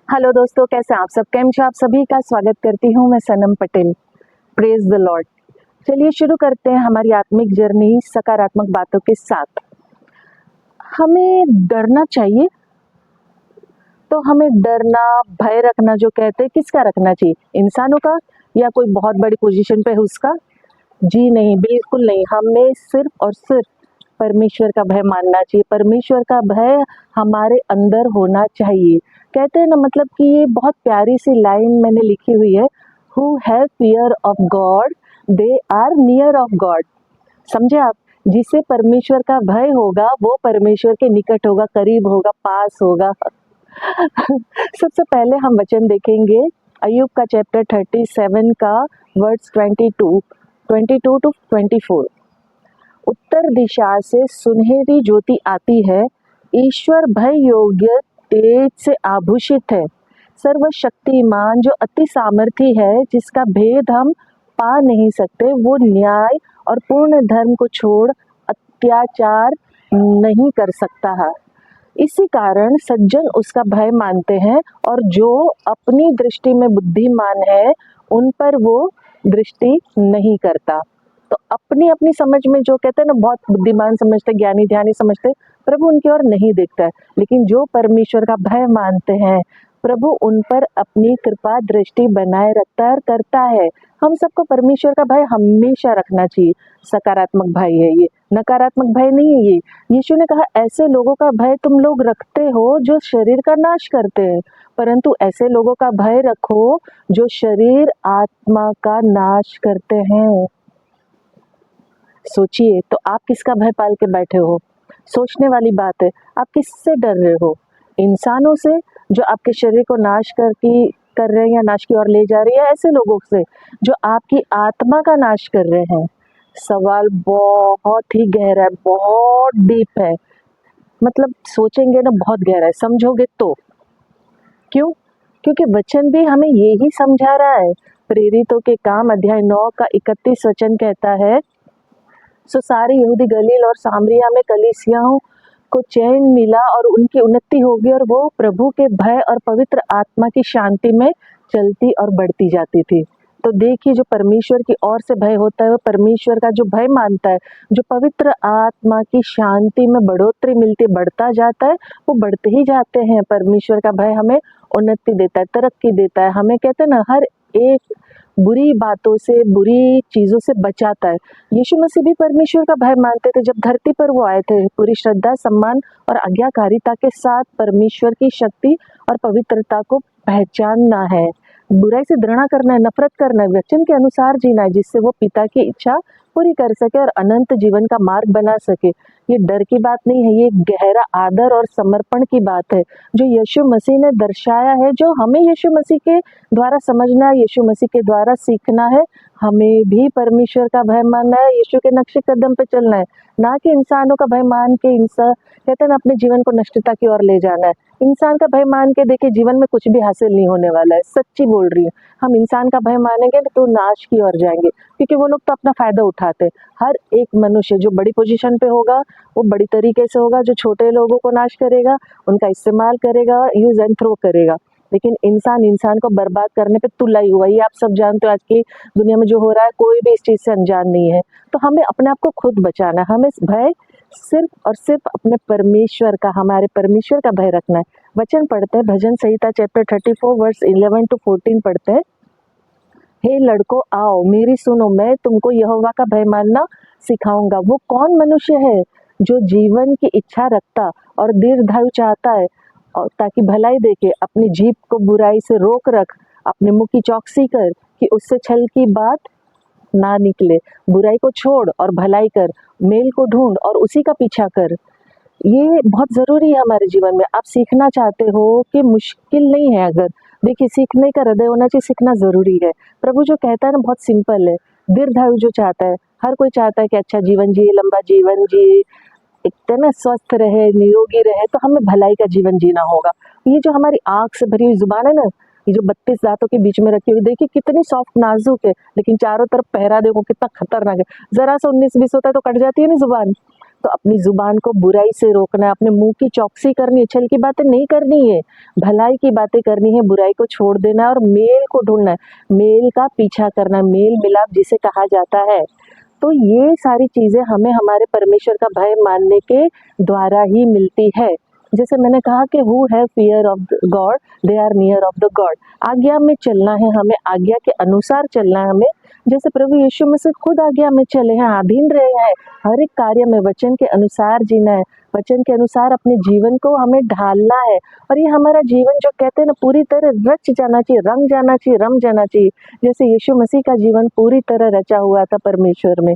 Hello दोस्तों, कैसे हैं आप सब? केम छो आप सभी का स्वागत करती हूँ मैं Sanam Patel. Praise the lord. चलिए शुरू करते हैं हमारी आत्मिक जर्नी सकारात्मक बातों के साथ। हमें डरना चाहिए, तो हमें डरना, भय रखना जो कहते हैं, किसका रखना चाहिए? इंसानों का या कोई बहुत बड़ी पोजीशन पे है उसका? जी नहीं, बिल्कुल नहीं। हमें सिर्फ और सिर्फ परमेश्वर का भय मानना चाहिए। परमेश्वर का भय हमारे अंदर होना चाहिए। कहते हैं ना, मतलब कि ये बहुत प्यारी सी लाइन मैंने लिखी हुई है, who have fear of God they are near of God. समझे आप? जिसे परमेश्वर का भय होगा वो परमेश्वर के निकट होगा, करीब होगा, पास होगा। सबसे पहले हम वचन देखेंगे अय्यूब का चैप्टर 37 का वर्ड्स 22 टू 24। उत्तर दिशा से सुनहरी ज्योति आती है, ईश्वर भय योग्य तेज से आभूषित है। सर्वशक्तिमान जो अति सामर्थी है, जिसका भेद हम पा नहीं सकते, वो न्याय और पूर्ण धर्म को छोड़ अत्याचार नहीं कर सकता है। इसी कारण सज्जन उसका भय मानते हैं, और जो अपनी दृष्टि में बुद्धिमान है उन पर वो दृष्टि नहीं करता। तो अपनी अपनी समझ में जो कहते हैं ना, बहुत बुद्धिमान समझते, ज्ञानी ध्यानी समझते, प्रभु उनकी ओर नहीं देखता है। लेकिन जो परमेश्वर का भय मानते हैं, प्रभु उन पर अपनी कृपा दृष्टि बनाए रखता है और करता है। हम सबको परमेश्वर का भय हमेशा रखना चाहिए। सकारात्मक भय है ये, नकारात्मक भय नहीं है ये। यीशु ने कहा, ऐसे लोगों का भय तुम लोग रखते हो जो शरीर का नाश करते हैं, परंतु ऐसे लोगों का भय रखो जो शरीर आत्मा का नाश करते हैं। सोचिए तो, आप किसका भय पाल के बैठे हो? सोचने वाली बात है। आप किससे डर रहे हो? इंसानों से जो आपके शरीर को नाश कर रहे हैं या नाश की ओर ले जा रही है, ऐसे लोगों से जो आपकी आत्मा का नाश कर रहे हैं? सवाल बहुत ही गहरा है, बहुत डीप है। मतलब सोचेंगे ना, बहुत गहरा है, समझोगे तो। क्यों? क्योंकि वचन भी हमें यही समझा रहा है। प्रेरितों के काम अध्याय 9 का 31 वचन कहता है, सो सारे यहूदी गलील और सामरिया में कलीसियाओं को चैन मिला और उनकी उन्नति होगी, और वो प्रभु के भय और पवित्र आत्मा की शांति में चलती और बढ़ती जाती थी। तो देखिए, जो परमेश्वर की ओर से भय होता है, वो परमेश्वर का जो भय मानता है, जो पवित्र आत्मा की शांति में बढ़ोतरी मिलती, बढ़ता जाता है, वो बढ़ते ही जाते हैं। परमेश्वर का भय हमें उन्नति देता है, तरक्की देता है। हमें कहते हैं ना, हर एक बुरी बातों से, बुरी चीज़ों से बचाता है। यीशु मसीह भी परमेश्वर का भय मानते थे। जब धरती पर वो आए थे, पूरी श्रद्धा, सम्मान और आज्ञाकारिता के साथ परमेश्वर की शक्ति और पवित्रता को पहचानना है, बुराई से घृणा करना है, नफरत करना है, वचन के अनुसार जीना है, जिससे वो पिता की इच्छा पूरी कर सके और अनंत जीवन का मार्ग बना सके। ये डर की बात नहीं है, ये गहरा आदर और समर्पण की बात है, जो यीशु मसीह ने दर्शाया है, जो हमें यीशु मसीह के द्वारा समझना है, यीशु मसीह के द्वारा सीखना है। हमें भी परमेश्वर का भय मानना है, यीशु के नक्शे कदम पे चलना है, ना कि इंसानों का भय मान के इंसान कहते हैं ना, अपने जीवन को नष्टता की ओर ले जाना है। इंसान का भय मान के देखिए, जीवन में कुछ भी हासिल नहीं होने वाला है। सच्ची बोल रही हूँ। हम इंसान का भय मानेंगे तो नाश की ओर जाएंगे, क्योंकि वो लोग तो अपना फायदा उठाते हैं। हर एक मनुष्य जो बड़ी पोजीशन पे होगा वो बड़ी तरीके से होगा, जो छोटे लोगों को नाश करेगा, उनका इस्तेमाल करेगा, यूज एंड थ्रो करेगा। लेकिन इंसान को बर्बाद करने पे तुला ही हुआ। ये आप सब जानते हो, आज की दुनिया में जो हो रहा है, कोई भी इस चीज़ से अनजान नहीं है। तो हमें अपने आप को खुद बचाना है। हमें भय सिर्फ और सिर्फ अपने परमेश्वर का, हमारे परमेश्वर का भय रखना है। वचन पढ़ते हैं, भजन संहिता चैप्टर 34 वर्स 11 टू 14 पढ़ते हैं। हे लड़कों, आओ मेरी सुनो, मैं तुमको यहोवा का भय मानना सिखाऊंगा। वो कौन मनुष्य है जो जीवन की इच्छा रखता और दीर्घायु चाहता है, और ताकि भलाई देखे, अपनी जीभ को बुराई से रोक रख, अपने मुंह की चौकसी कर कि उससे छल की बात ना निकले। बुराई को छोड़ और भलाई कर, मेल को ढूंढ और उसी का पीछा कर। ये बहुत ज़रूरी है हमारे जीवन में। आप सीखना चाहते हो कि मुश्किल नहीं है, अगर देखिए, सीखने का हृदय होना चाहिए, सीखना ज़रूरी है। प्रभु जो कहता है ना, बहुत सिंपल है। दीर्घायु जो चाहता है, हर कोई चाहता है कि अच्छा जीवन जिए, लंबा जीवन जिए, एक ना स्वस्थ रहे, निरोगी रहे, तो हमें भलाई का जीवन जीना होगा। ये जो हमारी आँख से भरी हुई ज़ुबान है ना, ये जो 32 दाँतों के बीच में रखी हुई, देखिए कितनी सॉफ्ट नाज़ुक है, लेकिन चारों तरफ पहरा देखो कितना खतरनाक है। ज़रा सा 19-20 होता है तो कट जाती है ना ज़ुबान। तो अपनी ज़ुबान को बुराई से रोकना है, अपने मुँह की चौकसी करनी है, छल की बातें नहीं करनी है, भलाई की बातें करनी है, बुराई को छोड़ देना है और मेल को ढूँढना है, मेल का पीछा करना है, मेल-मिलाप जिसे कहा जाता है। तो ये सारी चीज़ें हमें हमारे परमेश्वर का भय मानने के द्वारा ही मिलती है। जैसे मैंने कहा कि who have fear of God they are near of the God. आज्ञा में चलना है हमें, आज्ञा के अनुसार चलना है हमें, जैसे प्रभु यीशु मसीह खुद आज्ञा में चले हैं, अधीन रहे हैं, हर एक कार्य में वचन के अनुसार जीना है, वचन के अनुसार अपने जीवन को हमें ढालना है। और ये हमारा जीवन जो कहते हैं ना पूरी तरह रच जाना चाहिए, रंग जाना चाहिए, रम जाना चाहिए, जैसे यीशु मसीह का जीवन पूरी तरह रचा हुआ था परमेश्वर में।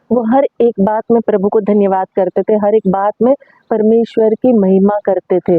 वो हर एक बात में प्रभु को धन्यवाद करते थे, हर एक बात में परमेश्वर की महिमा करते थे।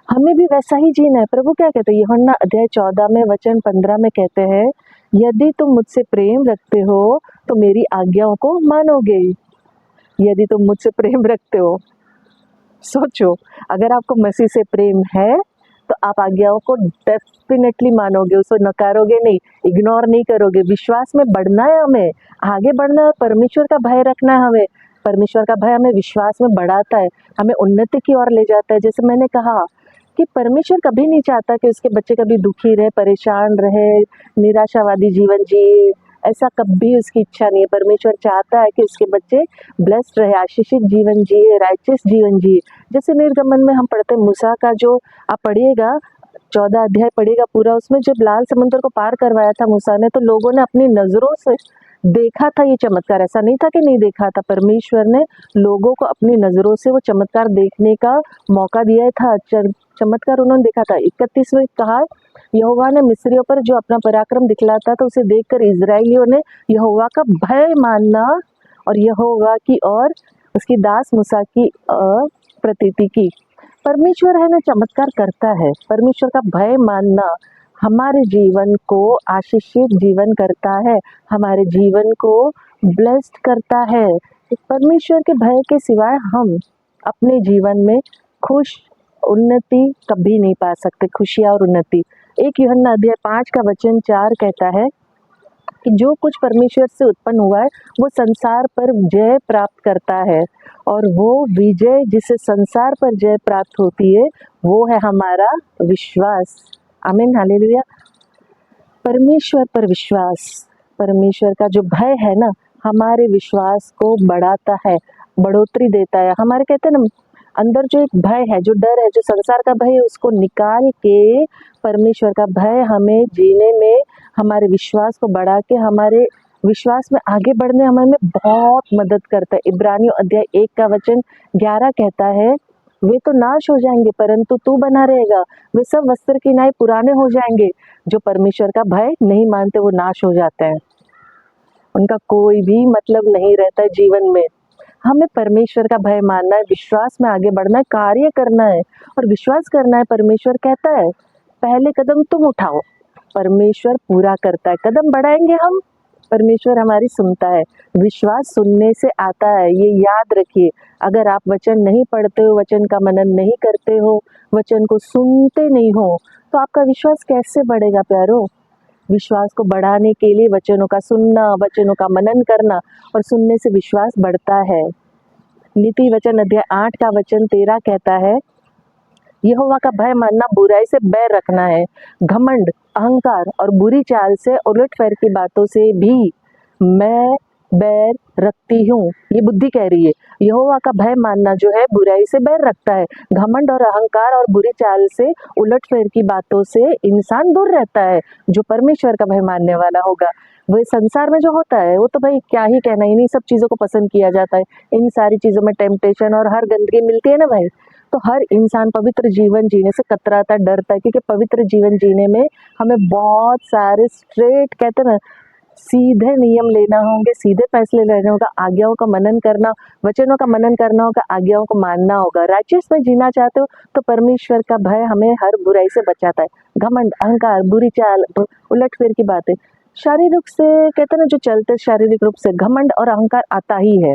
हमें भी वैसा ही जीना है। प्रभु क्या कहते हैं, यूहन्ना अध्याय 14 में वचन 15 में कहते हैं, यदि तुम मुझसे प्रेम रखते हो तो मेरी आज्ञाओं को मानोगे। यदि तुम मुझसे प्रेम रखते हो, सोचो, अगर आपको मसीह से प्रेम है तो आप आज्ञाओं को डेफिनेटली मानोगे, उसको नकारोगे नहीं, इग्नोर नहीं करोगे। विश्वास में बढ़ना है हमें, आगे बढ़ना है, परमेश्वर का भय रखना है हमें। परमेश्वर का भय हमें विश्वास में बढ़ाता है, हमें उन्नति की ओर ले जाता है। जैसे मैंने कहा कि परमेश्वर कभी नहीं चाहता कि उसके बच्चे कभी दुखी रहे, परेशान रहे, निराशावादी जीवन जिए, ऐसा कभी उसकी इच्छा नहीं है। परमेश्वर चाहता है कि उसके बच्चे ब्लेस्ड रहे, आशीषित जीवन जिए, राइचियस जीवन जिए। जैसे निर्गमन में हम पढ़ते हैं, मूसा का जो आप पढ़िएगा 14 अध्याय पढ़िएगा पूरा, उसमें जब लाल समुद्र को पार करवाया था मूसा ने, तो लोगों ने अपनी नजरों से देखा था ये चमत्कार। ऐसा नहीं था कि नहीं देखा था, परमेश्वर ने लोगों को अपनी नजरों से वो चमत्कार देखने का मौका दिया था। चमत्कार उन्होंने देखा था। 31 में कहा, यहोवा ने मिस्रियों पर जो अपना पराक्रम दिखलाता था उसे देखकर इजराइलियों ने यहोवा का भय मानना और यहोवा की और उसकी दास मूसा की प्रतीति की। परमेश्वर है ना चमत्कार करता है। परमेश्वर का भय मानना हमारे जीवन को आशीषित जीवन करता है, हमारे जीवन को ब्लेस्ड करता है। परमेश्वर के भय के सिवाय हम अपने जीवन में खुश उन्नति कभी नहीं पा सकते, खुशियाँ और उन्नति। 1 यूहन्ना अध्याय 5 का वचन 4 कहता है कि जो कुछ परमेश्वर से उत्पन्न हुआ है वो संसार पर जय प्राप्त करता है, और वो विजय जिसे संसार पर जय प्राप्त होती है वो है हमारा विश्वास। आमीन, हालेलुया। परमेश्वर पर विश्वास, परमेश्वर का जो भय है ना हमारे विश्वास को बढ़ाता है, बढ़ोतरी देता है। हमारे कहते हैं ना अंदर जो एक भय है, जो डर है, जो संसार का भय है, उसको निकाल के परमेश्वर का भय हमें जीने में, हमारे विश्वास को बढ़ा के हमारे विश्वास में आगे बढ़ने हमें बहुत मदद करता है। इब्रानियों अध्याय 1 का वचन 11 कहता है, वे तो नाश हो जाएंगे परंतु तू बना रहेगा, वे सब वस्त्र की नाई पुराने हो जाएंगे। जो परमेश्वर का भय नहीं मानते वो नाश हो जाते हैं, उनका कोई भी मतलब नहीं रहता है जीवन में। हमें परमेश्वर का भय मानना है, विश्वास में आगे बढ़ना है, कार्य करना है और विश्वास करना है। परमेश्वर कहता है पहले कदम तुम उठाओ, परमेश्वर पूरा करता है। कदम बढ़ाएंगे हम, परमेश्वर हमारी सुनता है। विश्वास सुनने से आता है, ये याद रखिए। अगर आप वचन नहीं पढ़ते हो, वचन का मनन नहीं करते हो, वचन को सुनते नहीं हो, तो आपका विश्वास कैसे बढ़ेगा प्यारो। विश्वास को बढ़ाने के लिए वचनों का सुनना, वचनों का मनन करना, और सुनने से विश्वास बढ़ता है। नीति वचन अध्याय 8 का वचन 13 कहता है, यहोवा का भय मानना बुराई से बैर रखना है, घमंड, अहंकार और बुरी चाल से, उलटफेर की बातों से भी मैं बैर रखती हूँ। ये बुद्धि कह रही है। यहोवा का भय मानना जो है बुराई से बैर रखता है, घमंड और अहंकार और बुरी चाल से, उलटफेर की बातों से इंसान दूर रहता है। जो परमेश्वर का भय मानने वाला होगा, वह संसार में जो होता है वो तो भाई क्या ही कहना, इन्हीं सब चीज़ों को पसंद किया जाता है। इन सारी चीज़ों में टेम्पटेशन और हर गंदगी मिलती है ना भाई, तो हर इंसान पवित्र जीवन जीने से कतराता, डरता है, क्योंकि पवित्र जीवन जीने में हमें बहुत सारे स्ट्रेट कहते हैं ना सीधे नियम लेना होंगे, सीधे फैसले लेने होगा, आज्ञाओं का मनन करना, वचनों का मनन करना होगा, आज्ञाओं को मानना होगा। राइचियस में जीना चाहते हो तो परमेश्वर का भय हमें हर बुराई से बचाता है। घमंड, अहंकार, बुरी चाल, उलटफेर की बातें, शारीरिक से कहते हैं ना जो चलते शारीरिक रूप से घमंड और अहंकार आता ही है,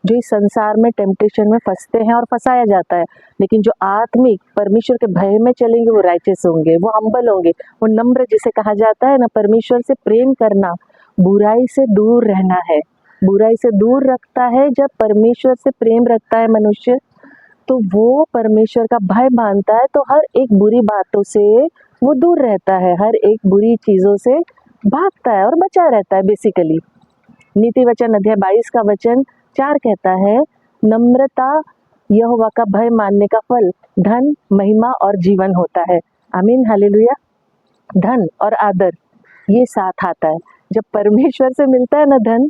जो इस संसार में टेम्पटेशन में फंसते हैं और फंसाया जाता है। लेकिन जो आत्मिक परमेश्वर के भय में चलेंगे वो राइचियस होंगे, वो हम्बल होंगे, वो नम्र जिसे कहा जाता है ना, परमेश्वर से प्रेम करना, बुराई से दूर रहना है। बुराई से दूर रखता है। जब परमेश्वर से प्रेम रखता है मनुष्य, तो वो परमेश्वर का भय मानता है, तो हर एक बुरी बातों से वो दूर रहता है, हर एक बुरी चीज़ों से भागता है और बचा रहता है बेसिकली। नीति वचन अध्याय 22 का वचन 4 कहता है, नम्रता यहोवा का भय मानने का फल धन, महिमा और जीवन होता है। आमीन, हालेलुया। धन और आदर ये साथ आता है। जब परमेश्वर से मिलता है ना धन,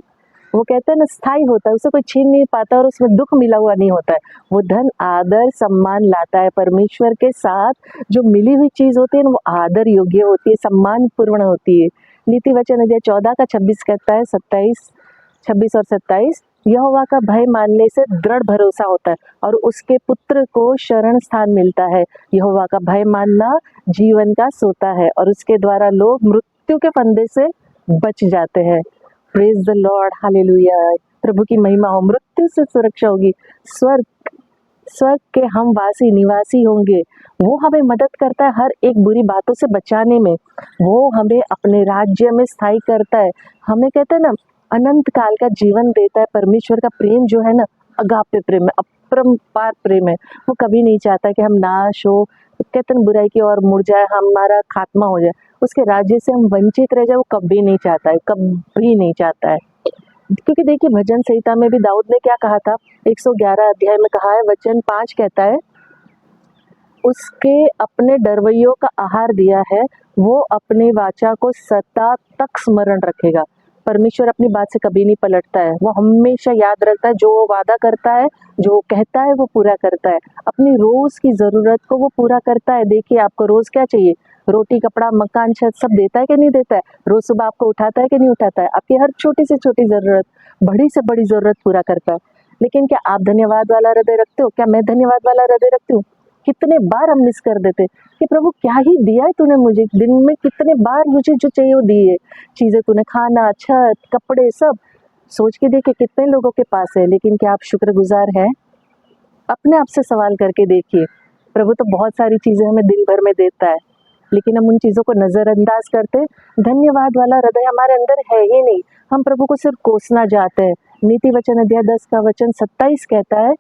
वो कहते हैं ना स्थायी होता है, उसे कोई छीन नहीं पाता और उसमें दुख मिला हुआ नहीं होता है। वो धन आदर सम्मान लाता है। परमेश्वर के साथ जो मिली हुई चीज होती है ना, वो आदर योग्य होती है, सम्मान पूर्ण होती है। नीति वचन अध्याय 14 का 26 कहता है, 26 और 27, यहोवा का भय मानने से दृढ़ भरोसा होता है और उसके पुत्र को शरण स्थान मिलता है। यहोवा का भय मानना जीवन का सोता है और उसके द्वारा लोग मृत्यु के फंदे से बच जाते हैं। Praise the lord, hallelujah. प्रभु की महिमा हो। मृत्यु से सुरक्षा होगी, स्वर्ग के हम वासी निवासी होंगे। वो हमें मदद करता है हर एक बुरी बातों से बचाने में। वो हमें अपने राज्य में स्थायी करता है। हमें कहते हैं ना, अनंत काल का जीवन देता है। परमेश्वर का प्रेम जो है ना, अगापे प्रेम है, अपरंपार प्रेम है। वो कभी नहीं चाहता कि हम नाश हो, कहते हैं बुराई की ओर मुड़ जाए, हमारा खात्मा हो जाए, उसके राज्य से हम वंचित रह जाए। वो कभी नहीं चाहता है, कभी नहीं चाहता है। क्योंकि देखिए, भजन संहिता में भी दाऊद ने क्या कहा था, 111 अध्याय में कहा है, वचन 5 कहता है, उसके अपने डरवैयों का आहार दिया है, वो अपने वाचा को सदा तक स्मरण रखेगा। परमेश्वर अपनी बात से कभी नहीं पलटता है। वो हमेशा याद रखता है, जो वो वादा करता है, जो वो कहता है, वो पूरा करता है। अपनी रोज की जरूरत को वो पूरा करता है। देखिए, आपको रोज क्या चाहिए? रोटी, कपड़ा, मकान, छत सब देता है कि नहीं देता है? रोज सुबह आपको उठाता है कि नहीं उठाता है? आपकी हर छोटी से छोटी जरूरत, बड़ी से बड़ी जरूरत पूरा करता है। लेकिन क्या आप धन्यवाद वाला हृदय रखते हो? क्या मैं धन्यवाद वाला हृदय रखती हूँ? कितने बार हम मिस कर देते कि प्रभु क्या ही दिया है तूने मुझे, दिन में कितने बार मुझे जो चाहिए वो दिए चीजें तूने, खाना, छत, कपड़े, सब। सोच के देखिए कितने लोगों के पास है, लेकिन क्या आप शुक्रगुजार हैं? अपने आप से सवाल करके देखिए। प्रभु तो बहुत सारी चीजें हमें दिन भर में देता है, लेकिन हम उन चीजों को नजरअंदाज करते। धन्यवाद वाला हृदय हमारे अंदर है ही नहीं। हम प्रभु को सिर्फ कोसना चाहते हैं। नीति वचन अध्याय 10 का वचन 27 कहता है,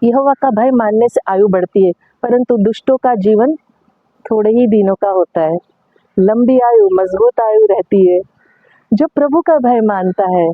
यहोवा का भय मानने से आयु बढ़ती है, परंतु दुष्टों का जीवन थोड़े ही दिनों का होता है। लंबी आयु, मजबूत आयु रहती है। जो प्रभु का भय मानता है,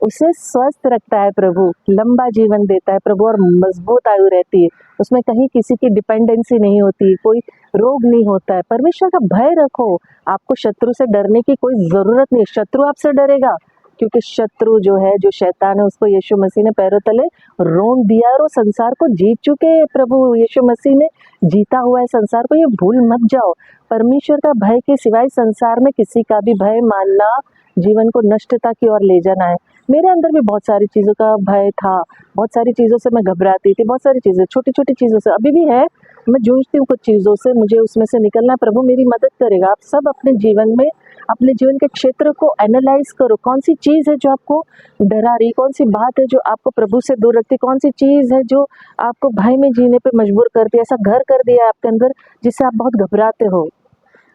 उसे स्वस्थ रखता है प्रभु, लंबा जीवन देता है प्रभु और मजबूत आयु रहती है। उसमें कहीं किसी की डिपेंडेंसी नहीं होती, कोई रोग नहीं होता है। परमेश्वर का भय रखो। आपको शत्रु से डरने की कोई जरूरत नहीं। शत्रु आपसे डरेगा, क्योंकि शत्रु जो है, जो शैतान है, उसको यीशु मसीह ने पैरों तले रोन दिया और वो संसार को जीत चुके हैं। प्रभु यीशु मसीह ने जीता हुआ है संसार को, ये भूल मत जाओ। परमेश्वर का भय के सिवाय संसार में किसी का भी भय मानना जीवन को नष्टता की ओर ले जाना है। मेरे अंदर भी बहुत सारी चीज़ों का भय था, बहुत सारी चीज़ों से मैं घबराती थी, बहुत सारी चीज़ें, छोटी छोटी चीज़ों से अभी भी है। मैं जूझती हूँ कुछ चीज़ों से, मुझे उसमें से निकलना है। प्रभु मेरी मदद करेगा। आप सब अपने जीवन में, अपने जीवन के क्षेत्र को एनालाइज करो। कौन सी चीज़ है जो आपको डरा रही, कौन सी बात है जो आपको प्रभु से दूर रखती, कौन सी चीज़ है जो आपको भय में जीने पे मजबूर करती है, ऐसा घर कर दिया है आपके अंदर जिससे आप बहुत घबराते हो।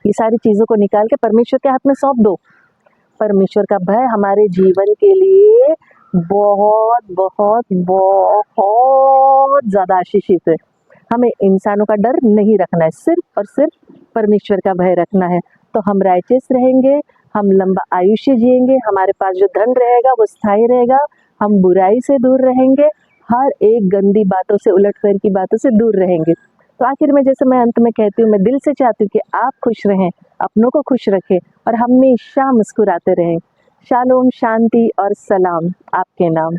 ये सारी चीज़ों को निकाल के परमेश्वर के हाथ में सौंप दो। परमेश्वर का भय हमारे जीवन के लिए बहुत बहुत बहुत ज़्यादा आशीषित है। हमें इंसानों का डर नहीं रखना है, सिर्फ और सिर्फ परमेश्वर का भय रखना है। तो हम राइचियस रहेंगे, हम लंबा आयुष्य जिएंगे, हमारे पास जो धन रहेगा वो स्थायी रहेगा, हम बुराई से दूर रहेंगे, हर एक गंदी बातों से, उलटफेर की बातों से दूर रहेंगे। तो आखिर में, जैसे मैं अंत में कहती हूँ, मैं दिल से चाहती हूँ कि आप खुश रहें, अपनों को खुश रखें और हमेशा मुस्कुराते रहें। शालोम, शांति और सलाम आपके नाम।